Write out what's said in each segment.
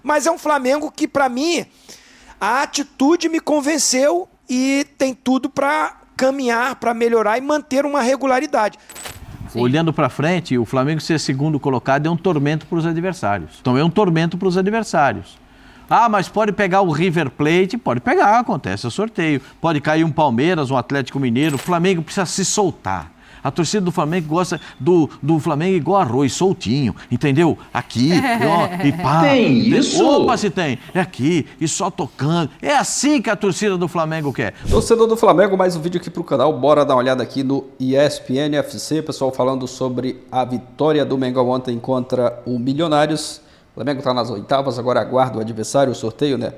Mas é um Flamengo que, para mim, a atitude me convenceu e tem tudo para caminhar, para melhorar e manter uma regularidade. Sim. Olhando para frente, o Flamengo ser segundo colocado é um tormento para os adversários. Então é um tormento para os adversários. Ah, mas pode pegar o River Plate? Pode pegar, acontece o sorteio. Pode cair um Palmeiras, um Atlético Mineiro. O Flamengo precisa se soltar. A torcida do Flamengo gosta do Flamengo igual arroz, soltinho, entendeu? Aqui, ó, e pá. Tem isso? Opa, se tem. É aqui, e só tocando. É assim que a torcida do Flamengo quer. Torcedor do Flamengo, mais um vídeo aqui pro canal. Bora dar uma olhada aqui no ESPN FC. Pessoal falando sobre a vitória do Mengão ontem contra o Milionários. O Flamengo tá nas oitavas, agora aguarda o adversário, o sorteio, né?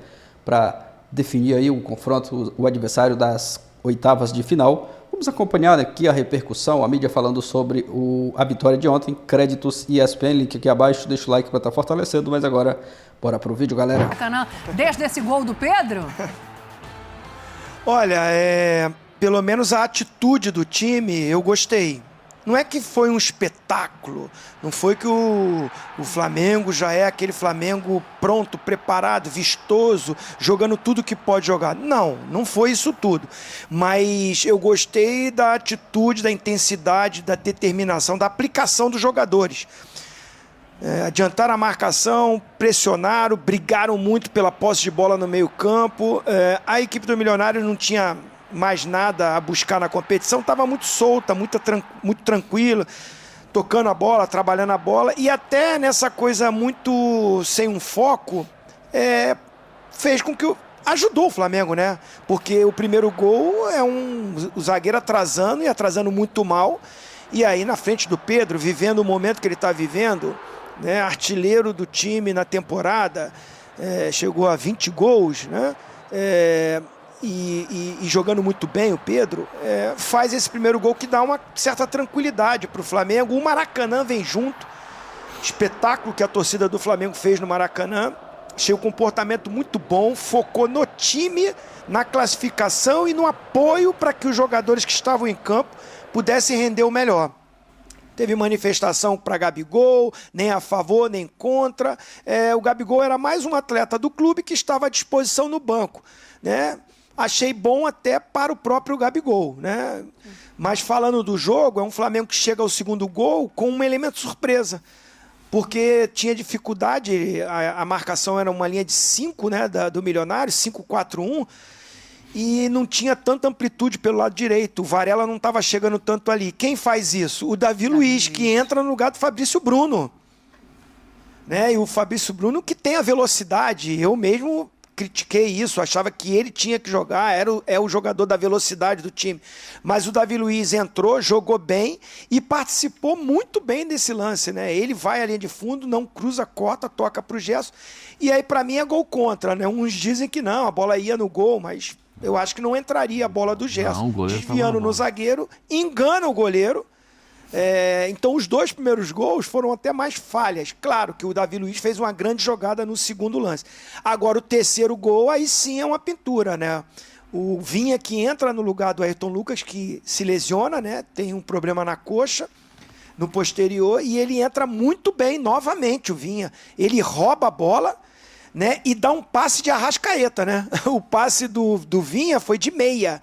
Pra definir aí o confronto, o adversário das oitavas de final. Vamos acompanhar aqui a repercussão, a mídia falando sobre a vitória de ontem. Créditos ESPN, link aqui abaixo. Deixa o like para estar fortalecendo. Mas agora, bora pro vídeo, galera. Desde esse gol do Pedro? Olha, pelo menos a atitude do time eu gostei. Não é que foi um espetáculo, não foi que o Flamengo já é aquele Flamengo pronto, preparado, vistoso, jogando tudo que pode jogar. Não, não foi isso tudo. Mas eu gostei da atitude, da intensidade, da determinação, da aplicação dos jogadores. Adiantaram a marcação, pressionaram, brigaram muito pela posse de bola no meio-campo. A equipe do Milionário não tinha mais nada a buscar na competição, estava muito solta, muito tranquila, tocando a bola, trabalhando a bola, e até nessa coisa muito sem um foco, fez com que ajudou o Flamengo, né? Porque o primeiro gol é o zagueiro atrasando e atrasando muito mal, e aí na frente do Pedro, vivendo o momento que ele está vivendo, né? Artilheiro do time na temporada, chegou a 20 gols, né? E jogando muito bem o Pedro, faz esse primeiro gol que dá uma certa tranquilidade para o Flamengo. O Maracanã vem junto, espetáculo que a torcida do Flamengo fez no Maracanã, achei o comportamento muito bom, focou no time, na classificação e no apoio para que os jogadores que estavam em campo pudessem render o melhor. Teve manifestação para Gabigol, nem a favor, nem contra. O Gabigol era mais um atleta do clube que estava à disposição no banco, né? Achei bom até para o próprio Gabigol, né? Mas falando do jogo, é um Flamengo que chega ao segundo gol com um elemento surpresa. Porque tinha dificuldade, a marcação era uma linha de 5, né, do Milionário, 5-4-1, e não tinha tanta amplitude pelo lado direito. O Varela não estava chegando tanto ali. Quem faz isso? O Davi Luiz, que entra no lugar do Fabrício Bruno. Né? E o Fabrício Bruno que tem a velocidade, eu mesmo critiquei isso, achava que ele tinha que jogar, é o jogador da velocidade do time. Mas o Davi Luiz entrou, jogou bem e participou muito bem desse lance, né? Ele vai à linha de fundo, não cruza, corta, toca para o Gerson. E aí, para mim, é gol contra, né? Uns dizem que não, a bola ia no gol, mas eu acho que não entraria a bola do Gerson. Desviando no zagueiro, engana o goleiro. Então os dois primeiros gols foram até mais falhas. Claro que o Davi Luiz fez uma grande jogada no segundo lance. Agora o terceiro gol, aí sim é uma pintura, né? O Vinha que entra no lugar do Ayrton Lucas, que se lesiona, né? Tem um problema na coxa, no posterior, e ele entra muito bem novamente, o Vinha. Ele rouba a bola, né? E dá um passe de Arrascaeta, né? O passe do Vinha foi de meia,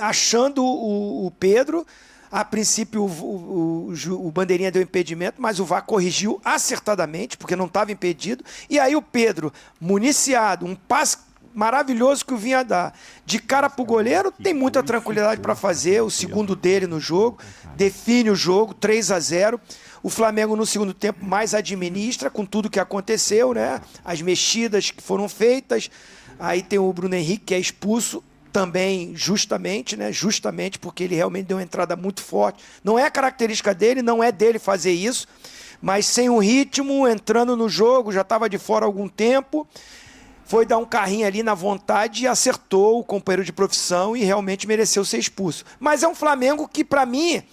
achando o Pedro. A princípio o Bandeirinha deu impedimento, mas o VAR corrigiu acertadamente, porque não estava impedido. E aí o Pedro, municiado, um passe maravilhoso que o Vinha dá. De cara para o goleiro, tem muita tranquilidade para fazer. O segundo dele no jogo, define o jogo, 3-0. O Flamengo no segundo tempo mais administra com tudo que aconteceu, né? As mexidas que foram feitas. Aí tem o Bruno Henrique que é expulso. Também justamente, né? Justamente porque ele realmente deu uma entrada muito forte. Não é a característica dele, não é dele fazer isso, mas sem o ritmo, entrando no jogo, já estava de fora há algum tempo, foi dar um carrinho ali na vontade e acertou o companheiro de profissão e realmente mereceu ser expulso. Mas é um Flamengo que, para mim,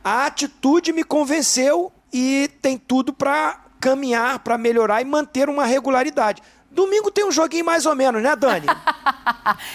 a atitude me convenceu e tem tudo para caminhar, para melhorar e manter uma regularidade. Domingo tem um joguinho mais ou menos, né, Dani?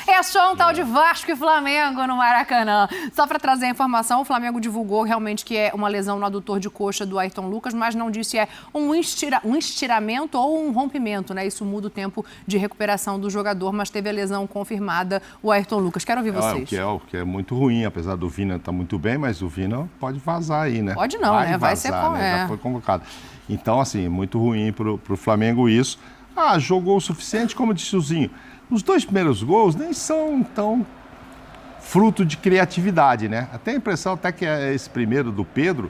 É só um tal de Vasco e Flamengo no Maracanã. Só para trazer a informação, o Flamengo divulgou realmente que é uma lesão no adutor de coxa do Ayrton Lucas, mas não disse se é um estiramento ou um rompimento, né? Isso muda o tempo de recuperação do jogador, mas teve a lesão confirmada, o Ayrton Lucas. Quero ouvir vocês. O que é muito ruim, apesar do Vina estar muito bem, mas o Vina pode vazar aí, né? Pode não, né? Vai ser né? Já foi convocado. Então, assim, muito ruim pro Flamengo isso. Jogou o suficiente, como disse o Zinho. Os 2 primeiros gols nem são tão fruto de criatividade, né? Até a impressão até que esse primeiro do Pedro,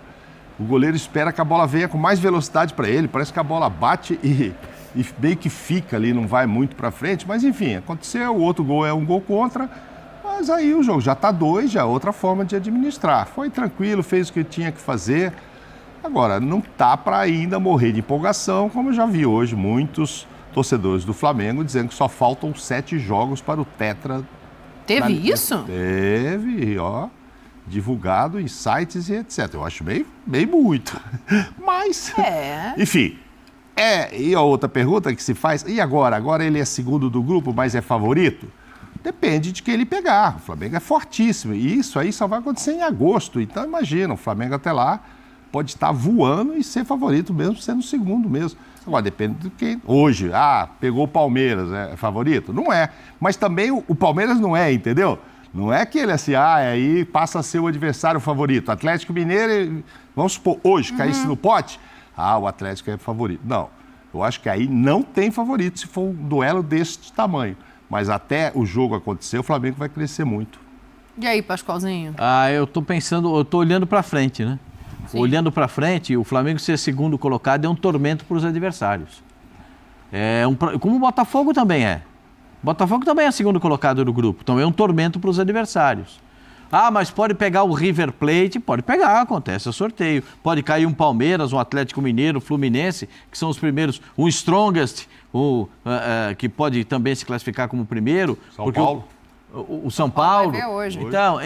o goleiro espera que a bola venha com mais velocidade para ele. Parece que a bola bate e meio que fica ali, não vai muito para frente. Mas, enfim, aconteceu. O outro gol é um gol contra. Mas aí o jogo já está 2, já é outra forma de administrar. Foi tranquilo, fez o que tinha que fazer. Agora, não tá para ainda morrer de empolgação, como eu já vi hoje muitos torcedores do Flamengo dizendo que só faltam 7 jogos para o Tetra. Teve isso? Teve, divulgado em sites e etc. Eu acho bem muito. Mas, enfim. E a outra pergunta que se faz, e agora? Agora ele é segundo do grupo, mas é favorito? Depende de quem ele pegar. O Flamengo é fortíssimo e isso aí só vai acontecer em agosto. Então imagina, o Flamengo até lá pode estar voando e ser favorito mesmo, sendo segundo mesmo. Agora, depende de quem. Hoje, pegou o Palmeiras, é favorito? Não é. Mas também o Palmeiras não é, entendeu? Não é que ele assim, aí passa a ser o adversário favorito. Atlético Mineiro, vamos supor, hoje, caísse no pote, o Atlético é favorito. Não, eu acho que aí não tem favorito se for um duelo deste tamanho. Mas até o jogo acontecer, o Flamengo vai crescer muito. E aí, Pascoalzinho? Eu tô pensando, eu tô olhando para frente, né? Sim. Olhando para frente, o Flamengo ser segundo colocado é um tormento para os adversários. Como o Botafogo também é. O Botafogo também é segundo colocado do grupo, então é um tormento para os adversários. Mas pode pegar o River Plate? Pode pegar, acontece, é sorteio. Pode cair um Palmeiras, um Atlético Mineiro, Fluminense, que são os primeiros, um Strongest, que pode também se classificar como primeiro. São Paulo. O São Paulo, vai ver hoje. Então,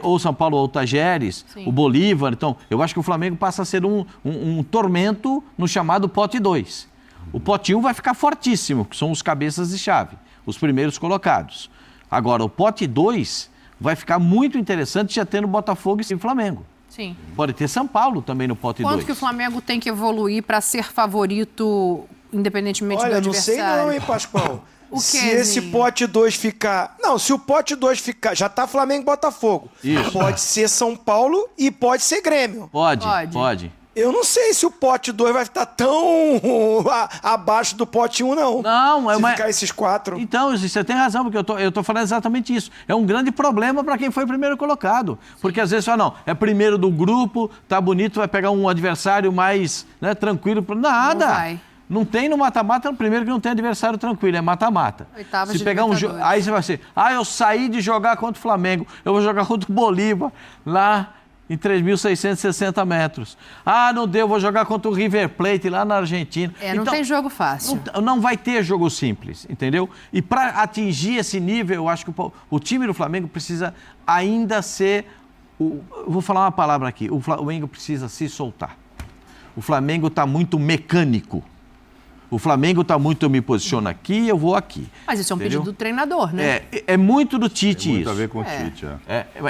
ou o São Paulo ou o Tajeres, o Bolívar. Então, eu acho que o Flamengo passa a ser um tormento no chamado pote 2. O pote 1 vai ficar fortíssimo, que são os cabeças de chave, os primeiros colocados. Agora, o pote 2 vai ficar muito interessante já tendo Botafogo e Flamengo. Sim. Pode ter São Paulo também no pote 2. Quanto que o Flamengo tem que evoluir para ser favorito, independentemente do adversário? Olha, não sei não, hein, Pascoal. Se Zinho? esse pote 2 ficar... Não, se o pote 2 ficar... Já tá Flamengo e Botafogo. Isso. Pode ser São Paulo e pode ser Grêmio. Pode. Eu não sei se o pote 2 vai estar tão abaixo do pote 1, não. Não, se ficar esses 4. Então, você tem razão, porque eu tô falando exatamente isso. É um grande problema para quem foi primeiro colocado. Porque às vezes fala, não, é primeiro do grupo, tá bonito, vai pegar um adversário mais tranquilo. Nada. Não vai. Não tem no mata-mata, primeiro que não tem adversário tranquilo, é mata-mata. Se pegar aí você vai ser, eu saí de jogar contra o Flamengo, eu vou jogar contra o Bolívar, lá em 3.660 metros. Não deu, vou jogar contra o River Plate, lá na Argentina. Não tem jogo fácil. Não vai ter jogo simples, entendeu? E para atingir esse nível, eu acho que o time do Flamengo precisa ainda ser... Eu vou falar uma palavra aqui, o Flamengo precisa se soltar. O Flamengo está muito mecânico. O Flamengo está muito, eu me posiciono aqui, eu vou aqui. Mas isso é um pedido do treinador, né? É muito do Tite Tem muito isso. a ver com o Tite,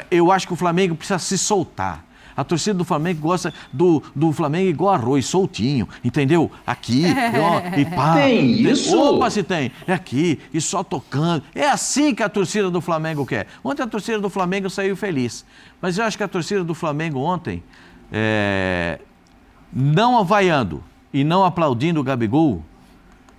Eu acho que o Flamengo precisa se soltar. A torcida do Flamengo gosta do Flamengo igual arroz, soltinho, entendeu? Aqui, e pá. Tem isso? Opa, se tem. É aqui, e só tocando. É assim que a torcida do Flamengo quer. Ontem a torcida do Flamengo saiu feliz. Mas eu acho que a torcida do Flamengo ontem, não avaiando e não aplaudindo o Gabigol,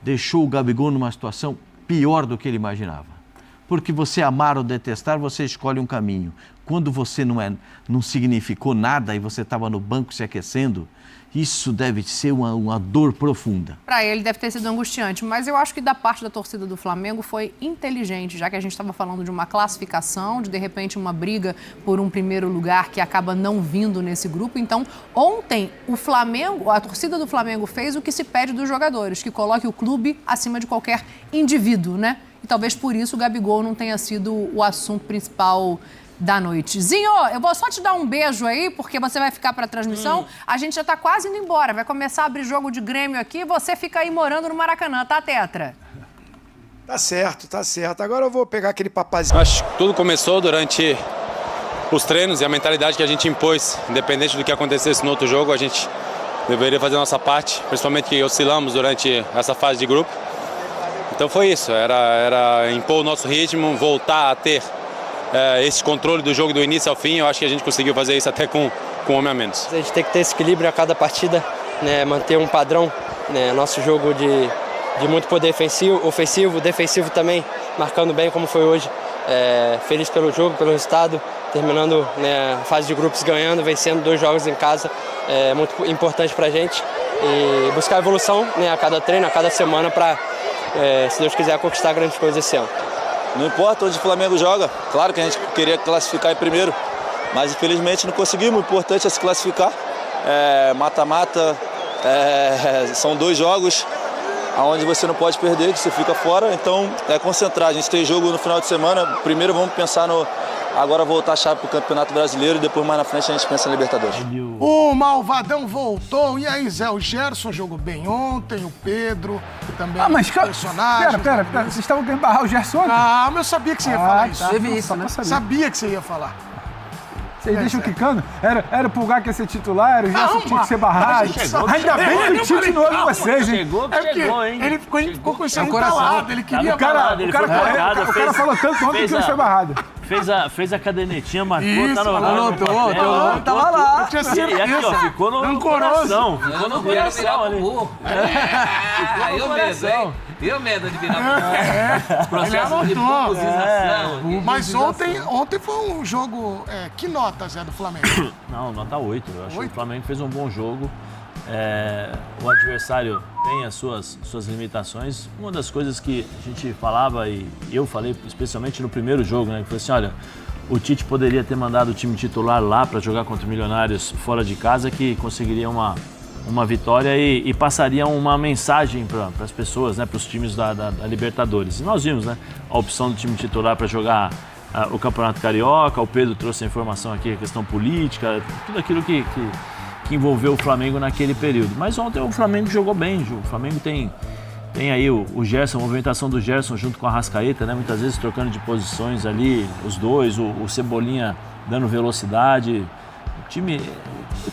deixou o Gabigol numa situação pior do que ele imaginava. Porque você amar ou detestar, você escolhe um caminho. Quando você não significou nada e você estava no banco se aquecendo, isso deve ser uma dor profunda. Para ele deve ter sido angustiante, mas eu acho que da parte da torcida do Flamengo foi inteligente, já que a gente estava falando de uma classificação, de repente uma briga por um primeiro lugar que acaba não vindo nesse grupo. Então, ontem a torcida do Flamengo fez o que se pede dos jogadores, que coloque o clube acima de qualquer indivíduo, né? E talvez por isso o Gabigol não tenha sido o assunto principal da noite. Zinho, eu vou só te dar um beijo aí, porque você vai ficar para a transmissão. A gente já tá quase indo embora. Vai começar a abrir jogo de Grêmio aqui e você fica aí morando no Maracanã, tá, Tetra? Tá certo, tá certo. Agora eu vou pegar aquele papazinho. Acho que tudo começou durante os treinos e a mentalidade que a gente impôs. Independente do que acontecesse no outro jogo, a gente deveria fazer a nossa parte, principalmente que oscilamos durante essa fase de grupo. Então foi isso, era impor o nosso ritmo, voltar a ter esse controle do jogo do início ao fim. Eu acho que a gente conseguiu fazer isso até com um homem a menos. A gente tem que ter esse equilíbrio a cada partida, né, manter um padrão, né, nosso jogo de muito poder ofensivo, defensivo também, marcando bem como foi hoje. Feliz pelo jogo, pelo resultado, terminando, né, a fase de grupos ganhando, vencendo 2 jogos em casa, muito importante pra gente. E buscar evolução, né, a cada treino, a cada semana para, se Deus quiser, conquistar grandes coisas esse ano. Não importa onde o Flamengo joga, claro que a gente queria classificar em primeiro, mas infelizmente não conseguimos. O importante é se classificar. Mata-mata, são 2 jogos onde você não pode perder, que você fica fora, então é concentrar. A gente tem jogo no final de semana, primeiro vamos pensar no... Agora voltar a chave para o Campeonato Brasileiro e depois mais na frente a gente pensa na Libertadores. O Malvadão voltou. E aí, Zé? O Gerson jogou bem ontem, o Pedro também. Mas personagem. Pera. Vocês estavam querendo barrar o Gerson? Ah, mas eu sabia que você ia falar isso. Teve isso, né? Sabia que você ia falar. Vocês deixam quicando? Era o Pulgar que ia ser titular, era o Gerson que tinha que ser barrado. Ainda bem que o Tite não ouve vocês, hein? Chegou, hein? Ele ficou com isso entalado, ele queria... O cara falou tanto ontem que ele foi barrado. Fez a cadernetinha, marcou, Isso, tá no tava lá. Eu tinha certeza. E aqui, ó, ficou no coração. Ficou no coração ali. Ficou no coração. E o medo de virar processo de pulverização. Mas ontem foi um jogo... que nota, Zé, do Flamengo? Não, nota 8. Eu acho que o Flamengo fez um bom jogo. O adversário tem as suas limitações. Uma das coisas que a gente falava, e eu falei especialmente no primeiro jogo, né? Que foi assim, olha, o Tite poderia ter mandado o time titular lá para jogar contra o Milionários fora de casa, que conseguiria uma vitória e passaria uma mensagem para as pessoas, né? Para os times da Libertadores. E nós vimos, né? A opção do time titular para jogar o Campeonato Carioca. O Pedro trouxe a informação aqui, a questão política, tudo aquilo que envolveu o Flamengo naquele período. Mas ontem o Flamengo jogou bem, o Flamengo tem aí o Gerson, a movimentação do Gerson junto com a Arrascaeta, né? Muitas vezes trocando de posições ali, os dois, o Cebolinha dando velocidade. O time o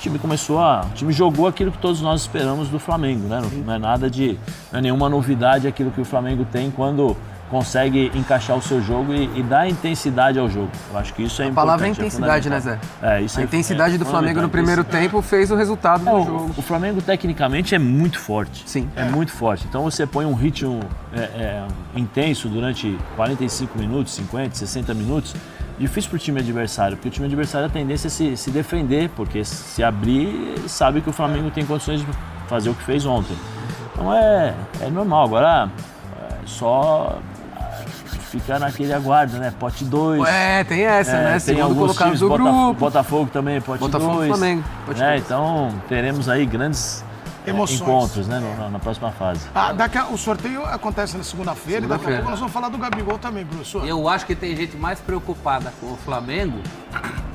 time jogou aquilo que todos nós esperamos do Flamengo, né? Não é nenhuma novidade aquilo que o Flamengo tem quando consegue encaixar o seu jogo e dar intensidade ao jogo. Eu acho que isso é importante. A palavra é intensidade, né, Zé? Isso a intensidade do Flamengo no primeiro tempo fez o resultado do jogo. O Flamengo, tecnicamente, é muito forte. Sim. É muito forte. Então, você põe um ritmo intenso durante 45 minutos, 50, 60 minutos, difícil para o time adversário, porque o time adversário a tendência é se defender, porque se abrir, sabe que o Flamengo tem condições de fazer o que fez ontem. Então, é normal. Agora, só... ficar naquele aguardo, né? Pote 2. Tem essa, né? Tem Segundo alguns colocado times, do grupo. Botafogo também, pote 2. Botafogo e Flamengo. Então, teremos aí grandes encontros, né? Na próxima fase. O sorteio acontece na segunda-feira e daqui a pouco nós vamos falar do Gabigol também, professor. Eu acho que tem gente mais preocupada com o Flamengo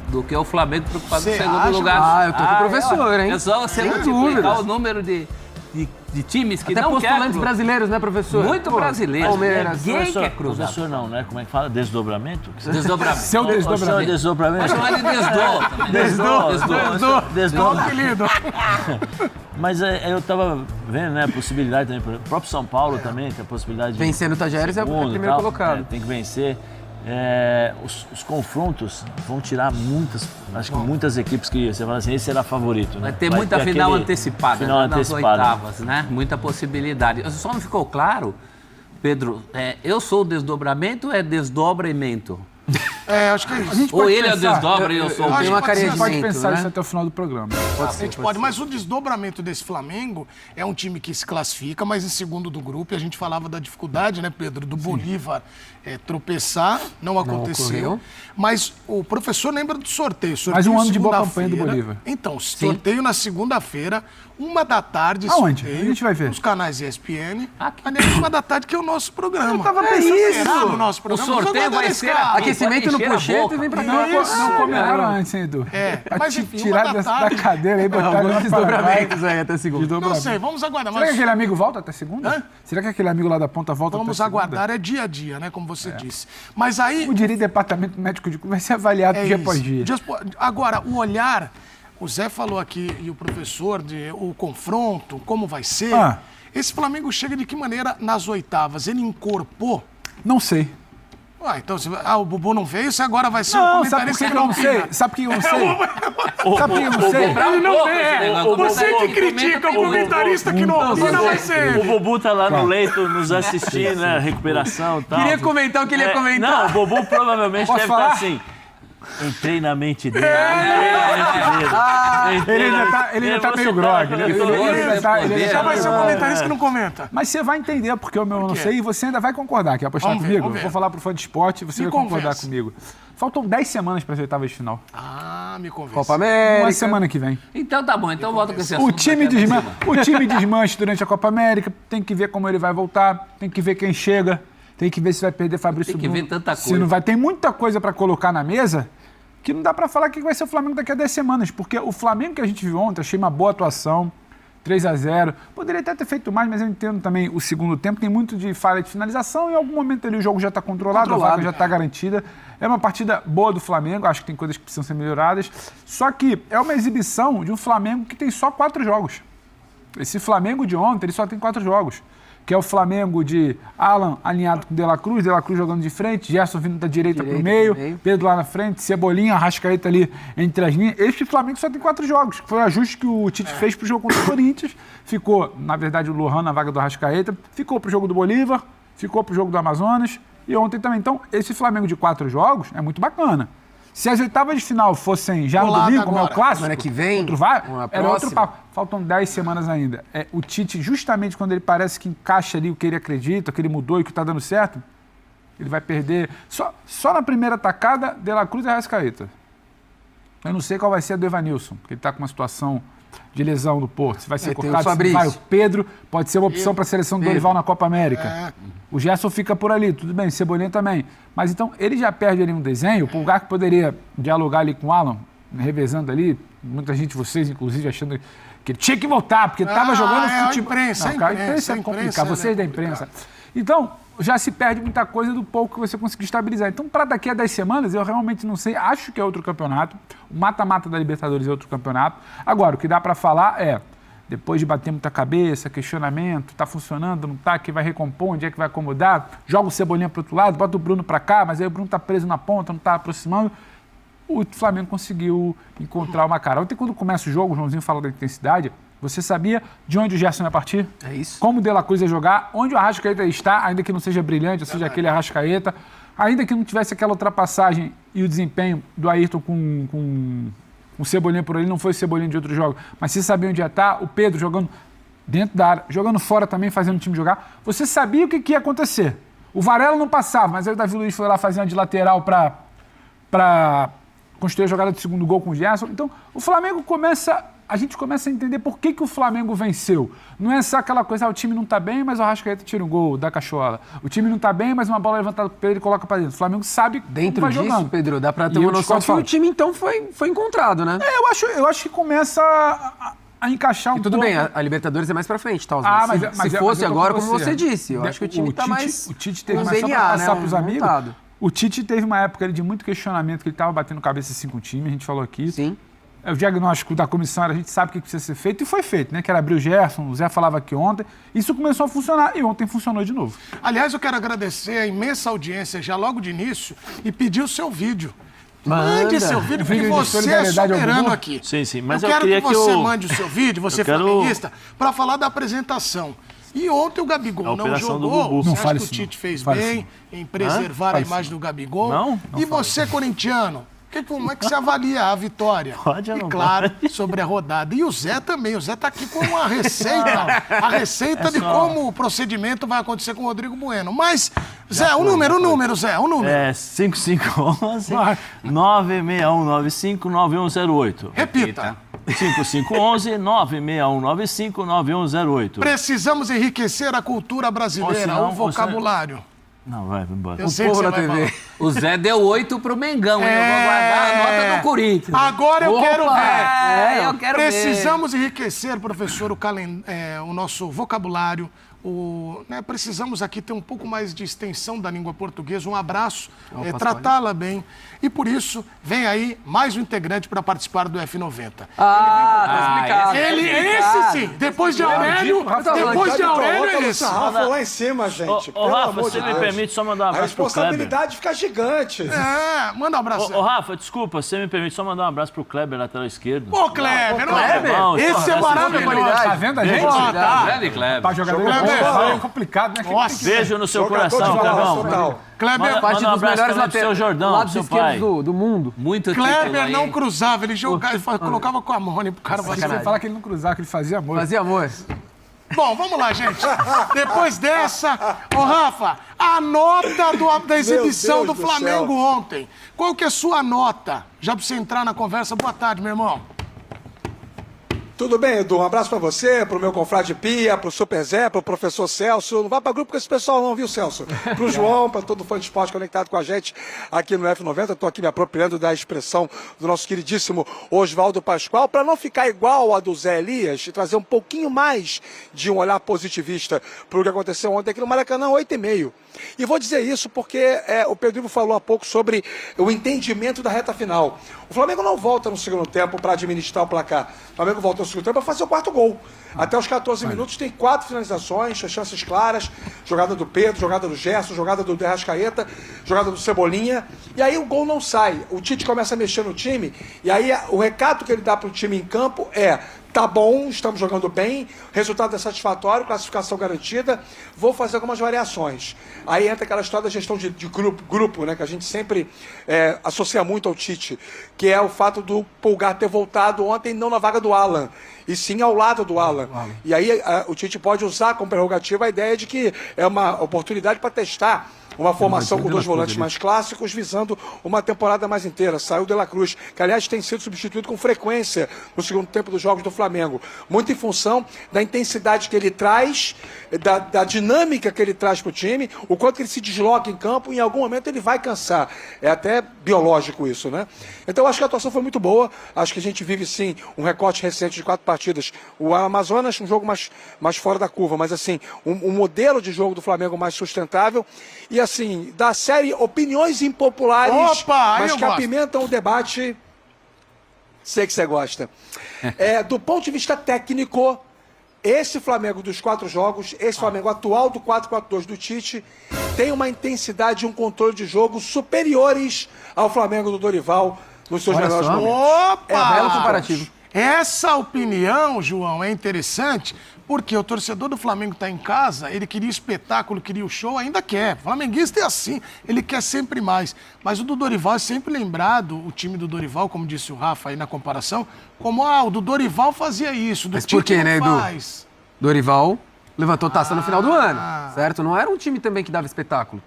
do que o Flamengo preocupado no segundo lugar. Eu tô com o professor, hein? É só você multiplicar o número de times que até não querem. postulantes brasileiros, né, professor? Muito brasileiros. Palmeiras. Ninguém quer cruzar. Professor não, né? Como é que fala? Desdobramento? Desdobramento. Seu desdobramento. Desdobramento. Pode chamar de Desdou, querido. Mas eu estava vendo, né, a possibilidade também, o próprio São Paulo também tem a possibilidade de... Vencendo o Tajeres é o primeiro colocado. Tem que vencer. Os confrontos vão tirar muitas equipes que você fala assim, esse era favorito, né? Vai ter muita final antecipada, nas antecipada. Oitavas, né? Muita possibilidade. Só não ficou claro, Pedro, eu sou o desdobramento ou é desdobramento? Acho que é isso. Ou ele é o desdobra e eu sou o... Tem uma carinha de pode pensar né? isso até o final do programa. A gente pode, mas o desdobramento desse Flamengo é um time que se classifica, mas em segundo do grupo, e a gente falava da dificuldade, né, Pedro, do Bolívar tropeçar, não aconteceu. Mas o professor lembra do sorteio. Mais um ano de boa campanha do Bolívar. Então, sorteio na segunda-feira, 1h00 da Aonde? sorteio, A gente vai ver. nos canais ESPN. Aliás, 1h00 que é o nosso programa. Eu tava o nosso O programa. sorteio vai ser Aquecimento no puxete e vem pra cá. Não combinaram antes, hein, Edu? Mas enfim, Tirar da cadeira aí, botar Alguns desdobramentos aí até segunda. Não sei, vamos aguardar. Será que aquele amigo volta até segunda? Será que aquele amigo lá da ponta volta Vamos até segunda? aguardar, é dia a dia, né? Como você disse. Mas aí. O direito departamento médico de clube vai ser avaliado dia após dia. Agora, o olhar, o Zé falou aqui, e o professor, o confronto, como vai ser. Esse Flamengo chega de que maneira nas oitavas? Ele incorporou? Não sei. Então, o Bubu não veio, você agora vai ser o comentarista. Sabe por que eu não sei? Sabe por que eu não sei? Sabe por que eu não sei? Ele não veio. Você que critica o comentarista que não opina, vai ser. O Bubu tá lá no leito nos assistindo, né? Recuperação e tal. Queria comentar o que ele ia comentar. Não, o Bubu provavelmente deve estar assim. Entrei na mente dele. Ele ainda tá meio grog. Ele já vai ser um comentarista que não comenta. Mas você vai entender porque eu não sei e você ainda vai concordar. Quer apostar comigo? Eu vou falar pro fã de esporte e você vai concordar comigo. Faltam 10 semanas para as oitavas de final. Me convence. Copa América. Uma semana que vem. Então tá bom, então volta com esse assunto. O time desmancha durante a Copa América. Tem que ver como ele vai voltar. Tem que ver quem chega. Tem que ver se vai perder Fabrício Bruno. Tem que ver tanta coisa. Se não vai. Tem muita coisa para colocar na mesa que não dá para falar que vai ser o Flamengo daqui a 10 semanas. Porque o Flamengo que a gente viu ontem, achei uma boa atuação. 3-0. Poderia até ter feito mais, mas eu entendo também o segundo tempo. Tem muito de falha de finalização. Em algum momento ali o jogo já está controlado, a vaga já está garantida. É uma partida boa do Flamengo. Acho que tem coisas que precisam ser melhoradas. Só que é uma exibição de um Flamengo que tem só 4 jogos. Esse Flamengo de ontem, ele só tem 4 jogos. Que é o Flamengo de Alan alinhado com De La Cruz jogando de frente, Gerson vindo da direita para o meio, Pedro lá na frente, Cebolinha, Arrascaeta ali entre as linhas. Este Flamengo só tem 4 jogos, que foi o ajuste que o Tite fez para o jogo contra o Corinthians. Ficou, na verdade, o Lohan na vaga do Arrascaeta, ficou para o jogo do Bolívar, ficou para o jogo do Amazonas e ontem também. Então, esse Flamengo de 4 jogos é muito bacana. Se as oitavas de final fossem já no domingo, como é o clássico, semana que vem, era outro papo. Faltam 10 semanas ainda. O Tite, justamente quando ele parece que encaixa ali o que ele acredita, que ele mudou e que está dando certo, ele vai perder. Só na primeira tacada, De La Cruz e Arrascaeta. Eu não sei qual vai ser a do Evanilson, porque ele está com uma situação de lesão no Porto. Se vai ser cortado, se não vai. O Pedro pode ser uma opção para a seleção do Dorival na Copa América. O Gerson fica por ali, tudo bem, Cebolinha também. Mas então, ele já perde ali um desenho. O Pulgar que poderia dialogar ali com o Alan, revezando ali. Muita gente, vocês inclusive, achando que ele tinha que voltar, porque estava jogando futebol. A imprensa é complicado, vocês da imprensa. Então, já se perde muita coisa do pouco que você conseguiu estabilizar. Então, para daqui a 10 semanas, eu realmente não sei. Acho que é outro campeonato. O mata-mata da Libertadores é outro campeonato. Agora, o que dá para falar é, depois de bater muita cabeça, questionamento, tá funcionando, não tá, que vai recompor, onde é que vai acomodar, joga o Cebolinha para outro lado, bota o Bruno para cá, mas aí o Bruno tá preso na ponta, não tá aproximando. O Flamengo conseguiu encontrar uma cara. Ontem, quando começa o jogo, o Joãozinho fala da intensidade, você sabia de onde o Gerson ia partir? É isso. Como o De La Cruz ia jogar, onde o Arrascaeta está, ainda que não seja brilhante, ou seja, aquele Arrascaeta, ainda que não tivesse aquela ultrapassagem e o desempenho do Ayrton com o Cebolinha por ali, não foi o Cebolinha de outro jogo, mas você sabia onde ia estar, o Pedro jogando dentro da área, jogando fora também, fazendo o time jogar, você sabia o que ia acontecer. O Varela não passava, mas aí o Davi Luiz foi lá fazendo de lateral para construir a jogada do segundo gol com o Gerson. Então, o Flamengo a gente começa a entender por que o Flamengo venceu. Não é só aquela coisa, o time não tá bem, mas o Arrascaeta tira um gol da cachola. O time não tá bem, mas uma bola levantada pro Pedro e coloca pra dentro. O Flamengo sabe dentro como vai disso, jogando. Pedro, dá pra ter uma noção que o time, então, foi encontrado, né? Eu acho que começa a encaixar um tudo pouco. bem, a Libertadores é mais pra frente, tá? Mas se fosse agora, como você disse, eu acho que o time tá mais... O Tite teve mais só pra passar pros amigos. O Tite teve uma época de muito questionamento, que ele estava batendo cabeça assim com o time, a gente falou aqui. Sim. O diagnóstico da comissão era, a gente sabe o que precisa ser feito, e foi feito, né? Que era abrir o Gerson, o Zé falava aqui ontem. Isso começou a funcionar, e ontem funcionou de novo. Aliás, eu quero agradecer a imensa audiência já logo de início e pedir o seu vídeo. Mande seu vídeo, porque você é soberano aqui. Sim, mas eu quero que você mande o seu vídeo, você flamenguista, para falar da apresentação. E ontem o Gabigol não jogou. Você acha que o Tite fez bem em preservar a imagem do Gabigol? Não e você, corintiano, como é que você avalia a vitória? Pode ou não? E claro, sobre a rodada. E o Zé também. O Zé está aqui com uma receita. A receita de como o procedimento vai acontecer com o Rodrigo Bueno. Mas, Zé, o número, Zé. É 5511 961959108. Repita. 5511-96195-9108. Precisamos enriquecer a cultura brasileira, o vocabulário. Não, vai embora. Eu sei que você vai falar. O Zé deu 8 pro Mengão, hein? Eu vou guardar a nota do Corinthians. Agora eu quero ver. Eu quero Precisamos enriquecer, professor, o nosso vocabulário. Precisamos aqui ter um pouco mais de extensão da língua portuguesa, um abraço, tratá-la bem. E por isso, vem aí mais um integrante para participar do F90. Tá explicado. Esse sim, depois de Aurélio, é esse. Rafa lá em cima, gente. Ô Rafa, você me permite só mandar um abraço pro Kleber? A responsabilidade fica gigante. Manda um abraço. Ô Rafa, desculpa, você me permite só mandar um abraço pro Kleber, lateral esquerdo? Ô, Kleber, esse é maravilhoso. Tá vendo a gente? Grande Kleber. Pra jogador é complicado, né? Beijo no seu coração, Clebão. Kleber, manda um abraço também pro seu Jordão, lado seu esquerdo pai. do mundo. Muito Kleber não cruzava, ele jogava, ele colocava com a mão pro cara fazer. Você fala que ele não cruzava, que ele fazia amor. Fazia amor. Bom, vamos lá, gente. Depois dessa, Rafa, a nota da exibição do Flamengo ontem. Qual que é a sua nota? Já pra você entrar na conversa. Boa tarde, meu irmão. Tudo bem, Edu? Um abraço pra você, pro meu confrade Pia, pro Super Zé, pro professor Celso. Não vai pra grupo com esse pessoal não, viu, Celso? Pro João, pra todo fã de esporte conectado com a gente aqui no F90. Tô aqui me apropriando da expressão do nosso queridíssimo Oswaldo Pascoal, pra não ficar igual a do Zé Elias e trazer um pouquinho mais de um olhar positivista pro que aconteceu ontem aqui no Maracanã, 8,5. E vou dizer isso porque o Pedro Ivo falou há pouco sobre o entendimento da reta final. O Flamengo não volta no segundo tempo para administrar o placar. O Flamengo volta no segundo tempo para fazer o quarto gol. Até os 14 minutos tem 4 finalizações, chances claras, jogada do Pedro, jogada do Gerson, jogada do Arrascaeta, jogada do Cebolinha, e aí o gol não sai. O Tite começa a mexer no time, e aí o recado que ele dá para o time em campo é: tá bom, estamos jogando bem, resultado é satisfatório, classificação garantida, vou fazer algumas variações. Aí entra aquela história da gestão de grupo, né, que a gente sempre associa muito ao Tite, que é o fato do Pulgar ter voltado ontem não na vaga do Alan, e sim ao lado do Alan. E aí o Tite pode usar como prerrogativa a ideia de que é uma oportunidade para testar uma formação com 2 volantes mais clássicos, visando uma temporada mais inteira. Saiu De La Cruz, que aliás tem sido substituído com frequência no segundo tempo dos jogos do Flamengo. Muito em função da intensidade que ele traz, da dinâmica que ele traz para o time, o quanto que ele se desloca em campo, e em algum momento ele vai cansar. É até biológico isso, né? Então eu acho que a atuação foi muito boa. Acho que a gente vive sim um recorte recente de 4 partidas. O Amazonas, um jogo mais fora da curva, mas assim, um modelo de jogo do Flamengo mais sustentável. E assim, da série opiniões impopulares, mas que apimentam o debate. Sei que você gosta. Do ponto de vista técnico, esse Flamengo dos 4 jogos, esse Flamengo atual do 4-4-2 do Tite, tem uma intensidade e um controle de jogo superiores ao Flamengo do Dorival nos seus melhores momentos. Belo comparativo. Essa opinião, João, é interessante, porque o torcedor do Flamengo está em casa, ele queria espetáculo, queria o show, ainda quer. O flamenguista é assim, ele quer sempre mais. Mas o do Dorival é sempre lembrado, o time do Dorival, como disse o Rafa aí na comparação, como, o do Dorival fazia isso, do Mas por quê, né, Edu? faz. Dorival levantou taça no final do ano, certo? Não era um time também que dava espetáculo.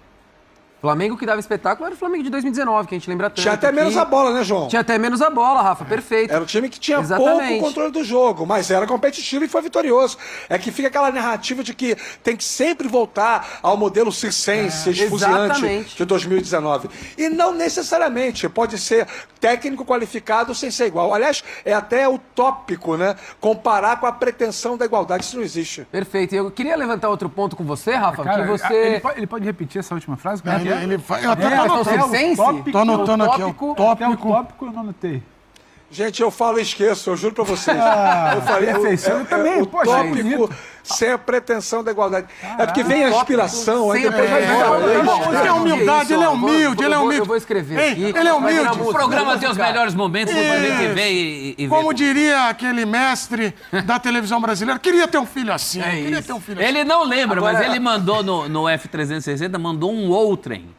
O Flamengo que dava espetáculo era o Flamengo de 2019, que a gente lembra tanto. Tinha até menos a bola, né, João? Tinha até menos a bola, Rafa, perfeito. Era um time que tinha pouco controle do jogo, mas era competitivo e foi vitorioso. É que fica aquela narrativa de que tem que sempre voltar ao modelo circense, esfuziante de 2019. E não necessariamente, pode ser técnico qualificado sem ser igual. Aliás, é até utópico, né, comparar com a pretensão da igualdade, isso não existe. Perfeito. Eu queria levantar outro ponto com você, Rafa, Cara, que você... Ele pode repetir essa última frase? Eu até tô anotando aqui, o tópico eu não anotei. Gente, eu falo e esqueço, eu juro pra vocês. Eu falei também, o tópico sem a pretensão da igualdade. É porque vem a inspiração, aí depois vai Ele é humildade, ele é humilde, Eu vou escrever aqui. Ele é humilde. O programa tem os melhores momentos, depois a gente vê e vê. Como diria aquele mestre da televisão brasileira, queria ter um filho assim. Ele não lembra, mas ele mandou no F360, mandou um outrem.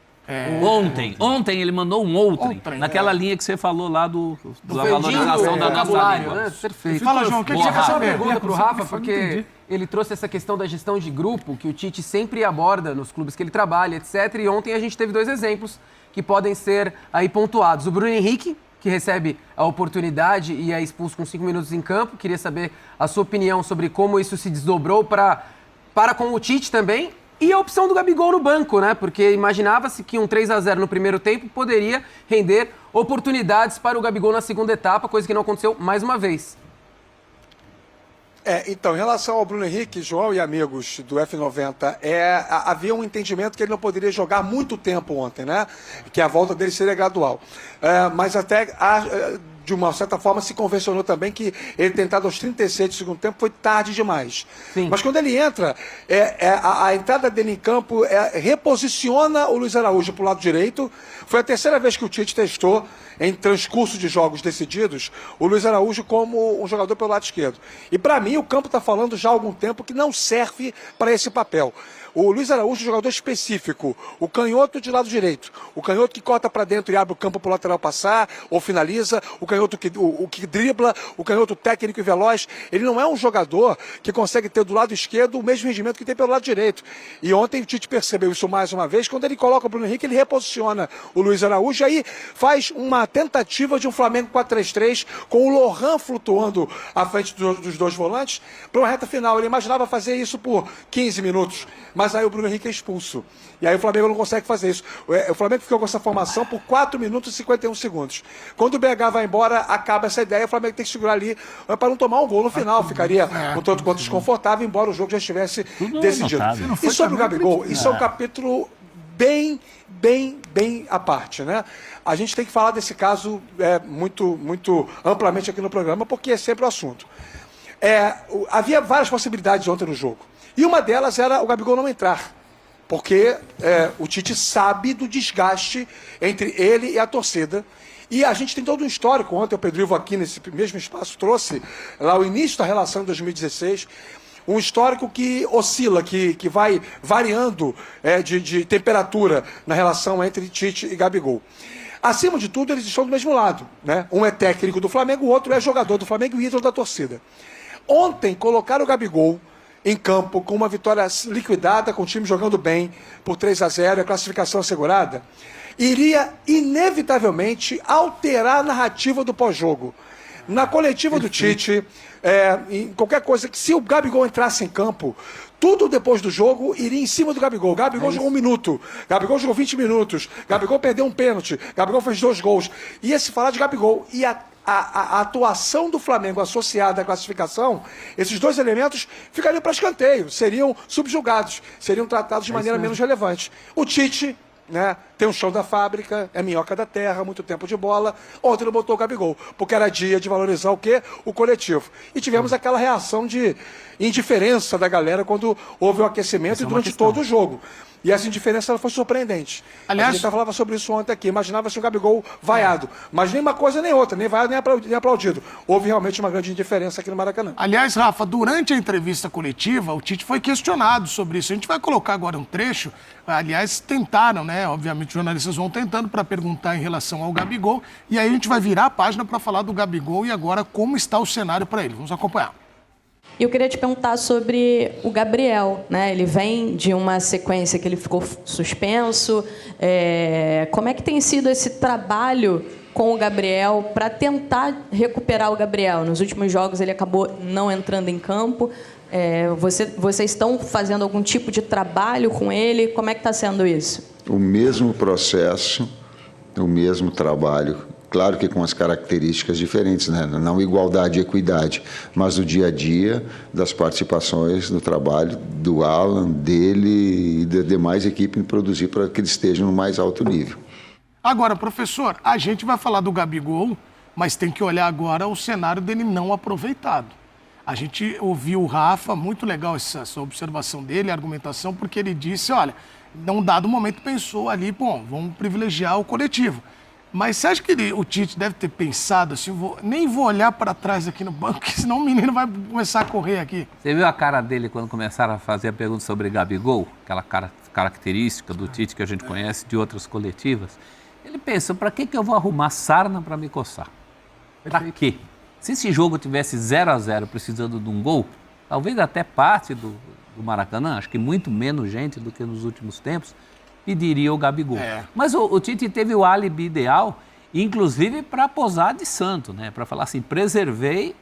Ontem ele mandou um outrem. Naquela linha que você falou lá da valorização da nossa língua. Perfeito. Fala, João, o que você quer saber? Uma pergunta pro Rafa, porque ele trouxe essa questão da gestão de grupo, que o Tite sempre aborda nos clubes que ele trabalha, etc. E ontem a gente teve 2 exemplos que podem ser aí pontuados. O Bruno Henrique, que recebe a oportunidade e é expulso com 5 minutos em campo. Queria saber a sua opinião sobre como isso se desdobrou para com o Tite também. E a opção do Gabigol no banco, né? Porque imaginava-se que um 3-0 no primeiro tempo poderia render oportunidades para o Gabigol na segunda etapa, coisa que não aconteceu mais uma vez. Então, em relação ao Bruno Henrique, João e amigos do F90, havia um entendimento que ele não poderia jogar muito tempo ontem, né? Que a volta dele seria gradual. Mas até, de uma certa forma, se convencionou também que ele tentado aos 36 do segundo tempo foi tarde demais. Sim. Mas quando ele entra, a entrada dele em campo reposiciona o Luiz Araújo para o lado direito. Foi a terceira vez que o Tite testou, em transcurso de jogos decididos, o Luiz Araújo como um jogador pelo lado esquerdo. E para mim o campo está falando já há algum tempo que não serve para esse papel. O Luiz Araújo é um jogador específico, o canhoto de lado direito, o canhoto que corta para dentro e abre o campo para o lateral passar ou finaliza, o canhoto que dribla, o canhoto técnico e veloz. Ele não é um jogador que consegue ter do lado esquerdo o mesmo rendimento que tem pelo lado direito. E ontem o Tite percebeu isso mais uma vez, quando ele coloca o Bruno Henrique, ele reposiciona o Luiz Araújo e aí faz uma tentativa de um Flamengo 4-3-3 com o Lohan flutuando à frente dos dois volantes para uma reta final. Ele imaginava fazer isso por 15 minutos, mas aí o Bruno Henrique é expulso. E aí o Flamengo não consegue fazer isso. O Flamengo ficou com essa formação por 4 minutos e 51 segundos. Quando o BH vai embora, acaba essa ideia, o Flamengo tem que segurar ali para não tomar um gol no final. Ficaria um tanto quanto desconfortável, embora o jogo já estivesse decidido. E sobre o Gabigol, isso é um capítulo bem à parte, né? A gente tem que falar desse caso muito amplamente aqui no programa, porque é sempre o assunto. Havia várias possibilidades ontem no jogo. E uma delas era o Gabigol não entrar, porque o Tite sabe do desgaste entre ele e a torcida. E a gente tem todo um histórico. Ontem o Pedro Ivo aqui nesse mesmo espaço trouxe lá o início da relação em 2016, um histórico que oscila, que vai variando de temperatura na relação entre Tite e Gabigol. Acima de tudo, eles estão do mesmo lado, né? Um é técnico do Flamengo, o outro é jogador do Flamengo e ídolo da torcida. Ontem colocaram o Gabigol em campo com uma vitória liquidada, com o time jogando bem por 3-0, a classificação assegurada, iria inevitavelmente alterar a narrativa do pós-jogo. Na coletiva do Tite, em qualquer coisa, que se o Gabigol entrasse em campo, tudo depois do jogo iria em cima do Gabigol. O Gabigol jogou 1 minuto, Gabigol jogou 20 minutos, Gabigol perdeu um pênalti, Gabigol fez 2 gols. Ia se falar de Gabigol. E a atuação do Flamengo associada à classificação, esses dois elementos ficariam para escanteio, seriam subjugados, seriam tratados de maneira menos relevante. O Tite, né, tem um chão da fábrica, é minhoca da terra, muito tempo de bola. Ontem não botou o Gabigol, porque era dia de valorizar o quê? O coletivo. E tivemos aquela reação de indiferença da galera quando houve o aquecimento e durante todo o jogo. E essa indiferença ela foi surpreendente. Aliás, a gente falava sobre isso ontem aqui. Imaginava-se um Gabigol vaiado. Mas nem uma coisa nem outra, nem vaiado nem aplaudido. Houve realmente uma grande indiferença aqui no Maracanã. Aliás, Rafa, durante a entrevista coletiva, o Tite foi questionado sobre isso. A gente vai colocar agora um trecho. Aliás, tentaram, né? Obviamente, os jornalistas vão tentando para perguntar em relação ao Gabigol. E aí a gente vai virar a página para falar do Gabigol e agora como está o cenário para ele. Vamos acompanhar. E eu queria te perguntar sobre o Gabriel, né? Ele vem de uma sequência que ele ficou suspenso. Como é que tem sido esse trabalho com o Gabriel para tentar recuperar o Gabriel? Nos últimos jogos ele acabou não entrando em campo. Vocês estão fazendo algum tipo de trabalho com ele? Como é que está sendo isso? O mesmo processo, o mesmo trabalho. Claro que com as características diferentes, né? Não igualdade e equidade, mas do dia a dia, das participações, do trabalho do Alan, dele e da demais equipe em produzir para que eles estejam no mais alto nível. Agora, professor, a gente vai falar do Gabigol, mas tem que olhar agora o cenário dele não aproveitado. A gente ouviu o Rafa, muito legal essa observação dele, a argumentação, porque ele disse, olha, num dado momento pensou ali, bom, vamos privilegiar o coletivo. Mas você acha que o Tite deve ter pensado assim, nem vou olhar para trás aqui no banco, porque senão o menino vai começar a correr aqui. Você viu a cara dele quando começaram a fazer a pergunta sobre Gabigol? Aquela característica do Tite que a gente conhece de outras coletivas. Ele pensa, para que eu vou arrumar sarna para me coçar? Para quê? Se esse jogo tivesse 0-0 precisando de um gol, talvez até parte do Maracanã, acho que muito menos gente do que nos últimos tempos, pediria o Gabigol. Mas o Tite teve o álibi ideal inclusive para posar de santo, né? Para falar assim, preservei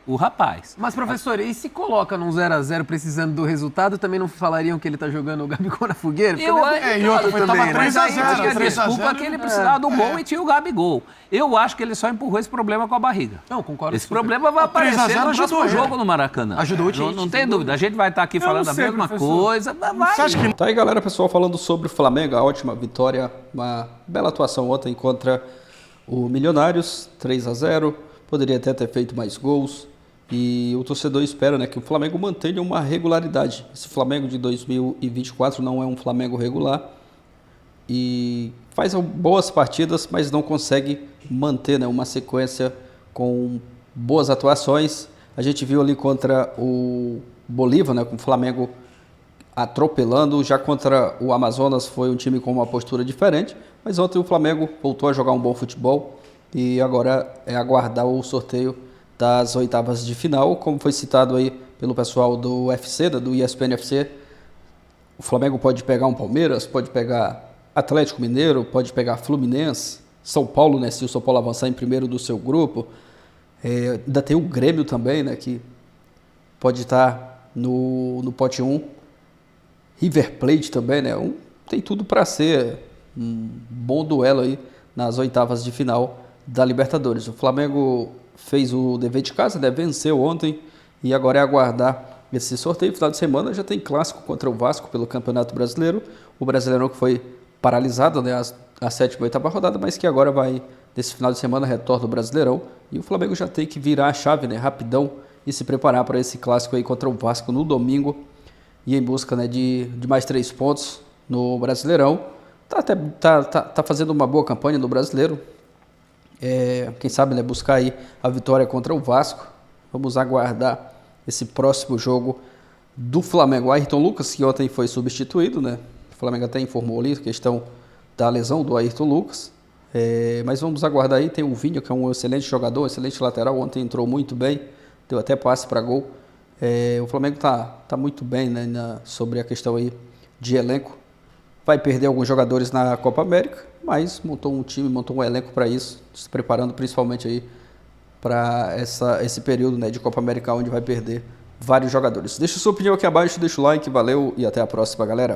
o rapaz. Mas, professor, e se coloca num 0x0 precisando do resultado, também não falariam que ele tá jogando o Gabigol na fogueira? E outra, também, mas aí tinha 3 a 0, desculpa que ele precisava do gol e tinha o Gabigol. Eu acho que ele só empurrou esse problema com a barriga. Não, concordo. Esse problema vai aparecer no próximo jogo ele. no Maracanã. Ajudou o Tite. Não tem dúvida. A gente vai estar aqui falando a mesma coisa. Vai. Tá aí, galera, pessoal, falando sobre o Flamengo, a ótima vitória, uma bela atuação ontem contra o Milionários, 3-0, poderia até ter feito mais gols, e o torcedor espera, né, que o Flamengo mantenha uma regularidade. Esse Flamengo de 2024 não é um Flamengo regular, e faz boas partidas, mas não consegue manter, né, uma sequência com boas atuações. A gente viu ali contra o Bolívar, né, com o Flamengo atropelando. Já contra o Amazonas foi um time com uma postura diferente, mas ontem o Flamengo voltou a jogar um bom futebol e agora é aguardar o sorteio das oitavas de final, como foi citado aí pelo pessoal do UFC, do ESPN FC. O Flamengo pode pegar um Palmeiras, pode pegar Atlético Mineiro, pode pegar Fluminense, São Paulo, né, se o São Paulo avançar em primeiro do seu grupo. Ainda tem o Grêmio também, né, que pode estar no pote 1. River Plate também, né? Tem tudo para ser um bom duelo aí nas oitavas de final da Libertadores. O Flamengo fez o dever de casa, né? Venceu ontem e agora é aguardar esse sorteio. Final de semana já tem clássico contra o Vasco pelo Campeonato Brasileiro. O Brasileirão que foi paralisado, né? A 7ª e 8ª rodada, mas que agora vai, nesse final de semana, retorna o Brasileirão. E o Flamengo já tem que virar a chave, né? Rapidão e se preparar para esse clássico aí contra o Vasco no domingo. E em busca, né, de mais 3 pontos no Brasileirão. Tá fazendo uma boa campanha no Brasileiro. Quem sabe, né, buscar aí a vitória contra o Vasco. Vamos aguardar esse próximo jogo do Flamengo. O Ayrton Lucas, que ontem foi substituído, né? O Flamengo até informou ali a questão da lesão do Ayrton Lucas. Mas vamos aguardar aí. Tem o Vinha, que é um excelente jogador, excelente lateral. Ontem entrou muito bem, deu até passe para gol. O Flamengo tá muito bem, né, sobre a questão aí de elenco. Vai perder alguns jogadores na Copa América, mas montou um time, montou um elenco para isso, se preparando principalmente aí para esse período, né, de Copa América, onde vai perder vários jogadores. Deixa sua opinião aqui abaixo, deixa o like, valeu e até a próxima, galera.